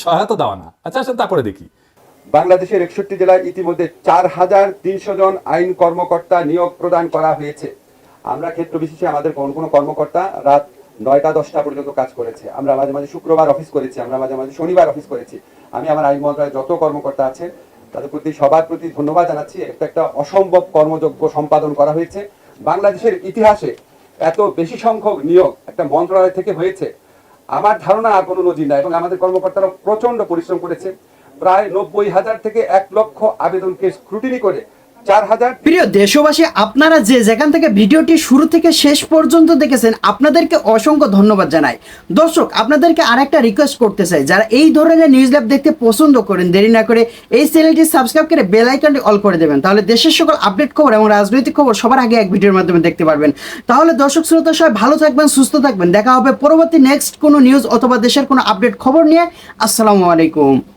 সহায়তা দেওয়া না। আচ্ছা আসেন তারপরে দেখি। বাংলাদেশের 61 জেলায় ইতিমধ্যে 4300 জন আইন কর্মকর্তা নিয়োগ প্রদান করা হয়েছে। আমরা ক্ষেত্র বিশেষে আমাদের কোন কোন কর্মকর্তা রাত 9টা 10টা পর্যন্ত কাজ করেছে। আমরা মাঝে মাঝে শুক্রবার অফিস করেছি, আমরা মাঝে মাঝে শনিবার অফিস করেছি। আমি আমার আইন মন্ত্রণালয়ে যত কর্মকর্তা আছে তাদের প্রতি সবার প্রতি ধন্যবাদ জানাচ্ছি। একটা অসম্ভব কর্মযজ্ঞ সম্পাদন করা হয়েছে। বাংলাদেশের ইতিহাসে এত বেশি সংখ্যক নিয়োগ একটা মন্ত্রণালয় থেকে হয়েছে আমার ধারণা আর কোনো নজির নাই। এবং আমাদের কর্মকর্তারা প্রচন্ড পরিশ্রম করেছে। প্রায় 90,000 থেকে 1 লক্ষ আবেদনকে স্ক্রুটিনি করে 4,000। প্রিয় দেশবাসী, আপনারা যে যেখান থেকে ভিডিওটি শুরু থেকে শেষ পর্যন্ত দেখেছেন আপনাদেরকে অসংখ্য ধন্যবাদ জানাই। দর্শক, আপনাদেরকে আরেকটা রিকোয়েস্ট করতে চাই, যারা এই ধরনের নিউজ ল্যাব দেখতে পছন্দ করেন দেরি না করে এই চ্যানেলটি সাবস্ক্রাইব করে বেল আইকনটি অল করে দেবেন, তাহলে দেশের সকল আপডেট খবর এবং রাজনৈতিক খবর সবার আগে এক ভিডিওর মাধ্যমে দেখতে পারবেন। তাহলে দর্শক শ্রোতা সবাই ভালো থাকবেন, সুস্থ থাকবেন। দেখা হবে পরবর্তী নেক্সট কোনো নিউজ অথবা দেশের কোনো আপডেট খবর নিয়ে। আসসালামু আলাইকুম।